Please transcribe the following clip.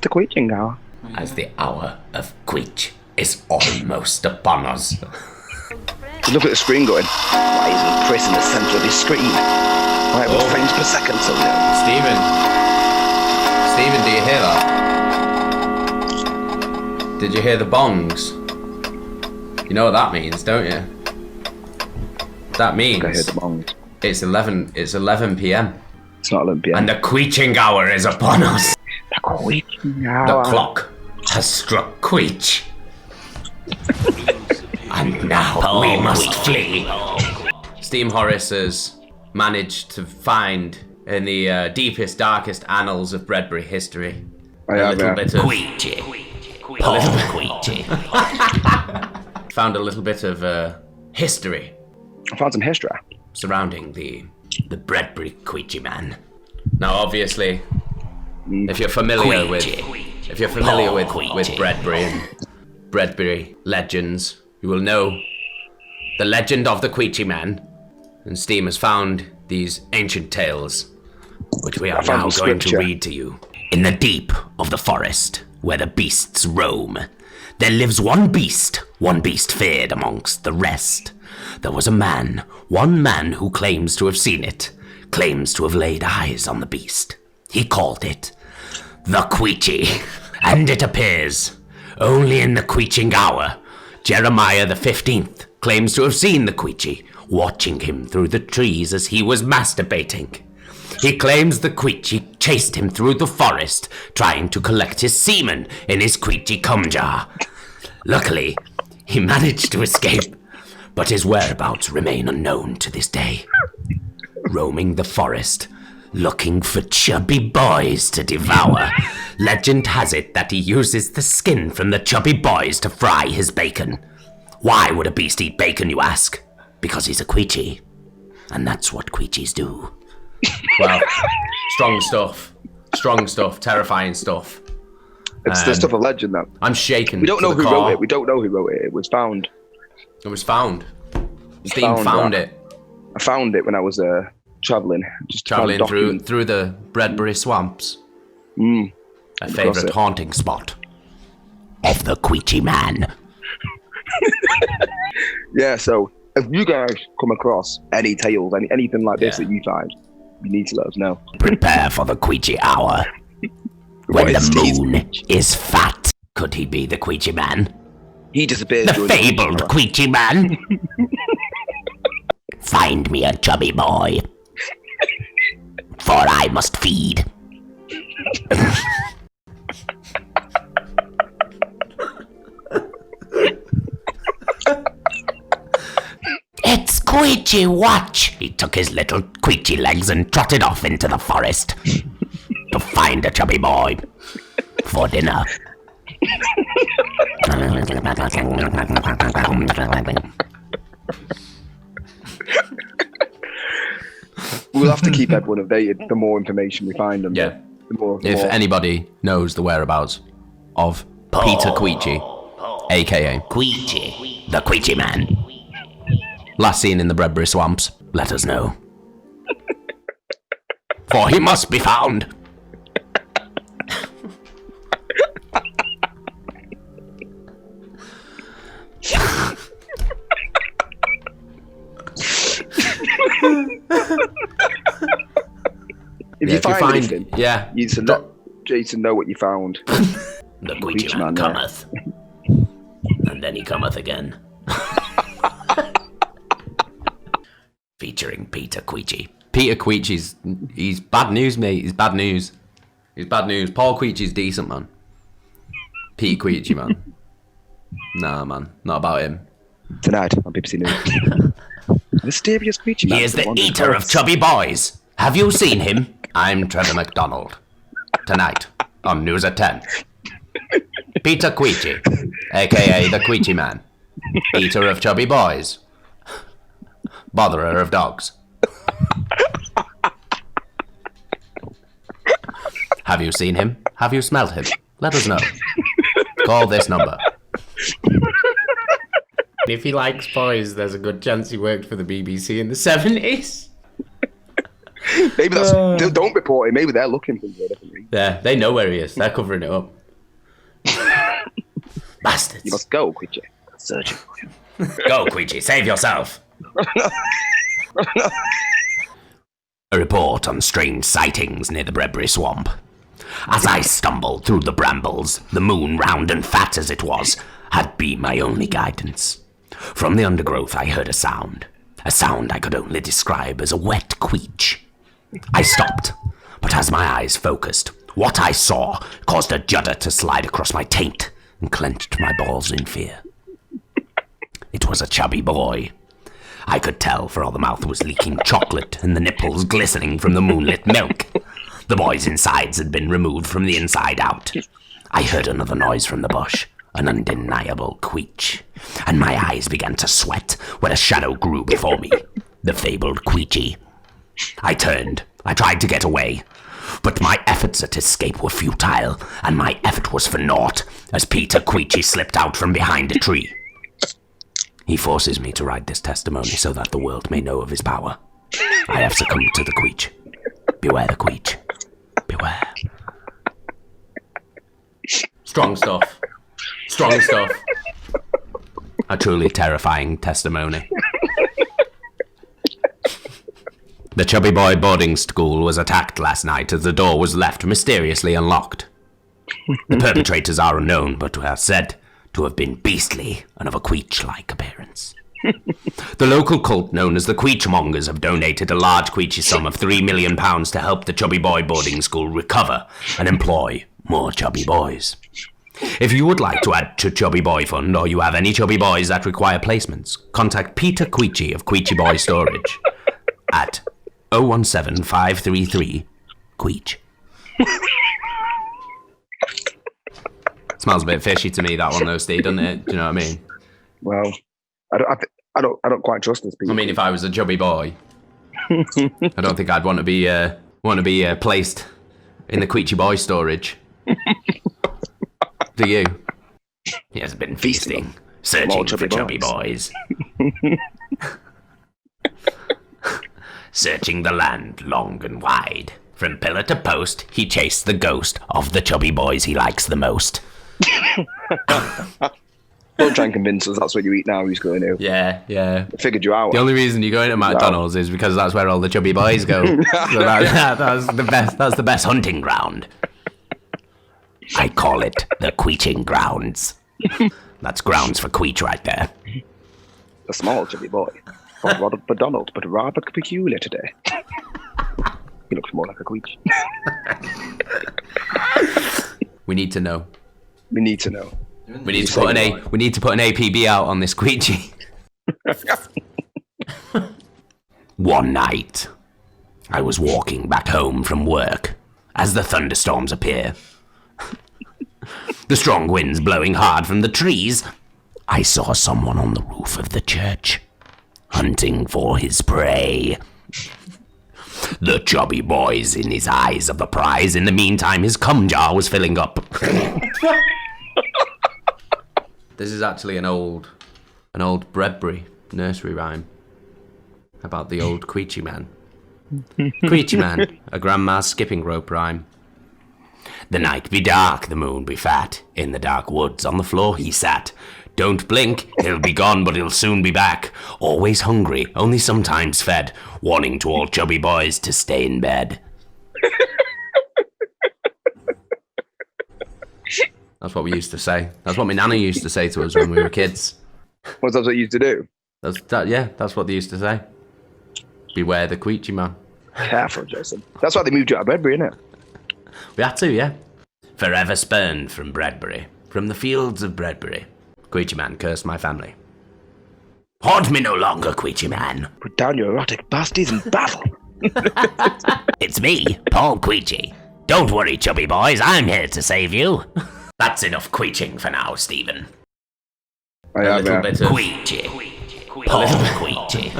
the Queeching Hour. As the hour of Queech is almost upon us. Just look at the screen going, why isn't Chris in the centre of his screen? Why with frames per second so low? Stephen, do you hear that? Did you hear the bongs? You know what that means, don't you? That means I hear the bongs. It's 11 p.m. It's not 11 p.m. And the Queeching Hour is upon us. The Queeching Hour. The clock has struck Queech. And now we must flee. Steam Horace has managed to find in the deepest, darkest annals of Bredbury history a little bit of Queechy. Found a little bit of history. I found some history Surrounding the Bredbury Queechy man. Now, obviously, if you're familiar with Bredbury and Bredbury legends, you will know the legend of the Queechy man. And Steam has found these ancient tales, which we are now going to read to you. In the deep of the forest, where the beasts roam, there lives one beast feared amongst the rest. There was one man who claims to have seen it, claims to have laid eyes on the beast. He called it the Queechy, and it appears only in the Queeching Hour. Jeremiah the 15th claims to have seen the Queechy, watching him through the trees as he was masturbating. He claims the Queechy chased him through the forest, trying to collect his semen in his Queechy cum jar. Luckily, he managed to escape, but his whereabouts remain unknown to this day. Roaming the forest, looking for chubby boys to devour. Legend has it that he uses the skin from the chubby boys to fry his bacon. Why would a beast eat bacon, you ask? Because he's a Queechy. And that's what Queechies do. Well, strong stuff, terrifying stuff. It's the stuff of legend, though. I'm shaking. We don't know who wrote it. We don't know who wrote it. It was found. Steam found it. I found it when I was travelling. Travelling through the Bredbury swamps. A favourite haunting spot of the Queechy man. Yeah, so if you guys come across any tales, anything like this that you find, you need to let us know. Prepare for the Queechy Hour. When the moon is fat. Could he be the Queechy man? He disappeared. The fabled Queechy man. Find me a chubby boy, for I must feed. It's Queechy, watch! He took his little Queechy legs and trotted off into the forest to find a chubby boy for dinner. We'll have to keep everyone updated. The more information we find them, yeah. If anybody knows the whereabouts of Peter Queechy, aka Queechy, the Queechy man, last seen in the Bredbury swamps, let us know. For he must be found. If you find anything, you need to know what you found. The Queechy man cometh, and then he cometh again. Featuring Peter Queechy. Peter Queechy's, he's bad news, mate. He's bad news. Paul Queechy's decent, man. Peter Queechy, man. Nah, man. Not about him. Tonight on BBC News. Mysterious Queechy man. He is the eater of chubby boys. Have you seen him? I'm Trevor McDonald. Tonight on News at 10. Peter Queechy, a.k.a. the Queechy man. Eater of chubby boys. Botherer of dogs. Have you seen him? Have you smelled him? Let us know. Call this number. If he likes boys, there's a good chance he worked for the BBC in the 70s. Maybe that's... Don't report it. Maybe they're looking for a different reason. Yeah, they know where he is. They're covering it up. Bastards. You must go, Queeching. Searching for him. Go, Queeching, save yourself. A report on strange sightings near the Bredbury swamp. As I stumbled through the brambles, the moon, round and fat as it was, had been my only guidance. From the undergrowth I heard a sound I could only describe as a wet queech. I stopped, but as my eyes focused, what I saw caused a judder to slide across my taint and clenched my balls in fear. It was a chubby boy. I could tell, for all the mouth was leaking chocolate and the nipples glistening from the moonlit milk. The boy's insides had been removed from the inside out. I heard another noise from the bush, an undeniable queech, and my eyes began to sweat when a shadow grew before me, the fabled Queechy. I turned. I tried to get away, but my efforts at escape were futile, and my effort was for naught, as Peter Queechy slipped out from behind a tree. He forces me to write this testimony so that the world may know of his power. I have succumbed to the queech. Beware the queech. Beware. Strong stuff. Strong stuff. A truly terrifying testimony. The Chubby Boy boarding school was attacked last night as the door was left mysteriously unlocked. The perpetrators are unknown, but are said to have been beastly and of a queech-like appearance. The local cult known as the Queechmongers have donated a large queechy sum of £3 million to help the Chubby Boy boarding school recover and employ more chubby boys. If you would like to add to Chubby Boy Fund, or you have any chubby boys that require placements, contact Peter Queechy of Queechy Boy Storage at 017 533 Queech. Smells a bit fishy to me, that one though, Steve, doesn't it? Do you know what I mean? Well, I don't quite trust this people. I mean, if I was a chubby boy, I don't think I'd want to be placed in the Queechy Boy Storage. Do you? He has been feasting, searching for chubby boys. Searching the land long and wide. From pillar to post, he chased the ghost of the chubby boys he likes the most. Don't try and convince us that's what you eat now. Who's going to? Yeah. I figured you out. The only reason you go into McDonald's is because that's where all the chubby boys go. So that's the best. That's the best hunting ground. I call it the Queeching Grounds. That's grounds for Queech right there. A small chubby boy. Ronald McDonald, but rather peculiar today. He looks more like a queech. We need to know. We need to know. We need to put an APB out on this Queechy. One night, I was walking back home from work as the thunderstorms appear. The strong winds blowing hard from the trees. I saw someone on the roof of the church, hunting for his prey. The chubby boy's in his eyes of the prize. In the meantime, his cum jar was filling up. This is actually an old Bredbury nursery rhyme about the old Queechy man. Queechy man, a grandma's skipping rope rhyme. The night be dark, the moon be fat. In the dark woods on the floor he sat. Don't blink, he'll be gone, but he'll soon be back. Always hungry, only sometimes fed. Warning to all chubby boys to stay in bed. That's what we used to say. That's what my nana used to say to us when we were kids. What's that what you used to do? That's what they used to say. Beware the Queechy man. Careful, Jason. That's why they moved you out of Bredbury, innit? We had to, yeah. Forever spurned from Bredbury, from the fields of Bredbury. Queechy man cursed my family. Haunt me no longer, Queechy man. Put down your erotic bastards and battle. It's me, Paul Queechy. Don't worry, chubby boys, I'm here to save you. That's enough queeching for now, Stephen. A little bit of Queechy. Paul Queechy.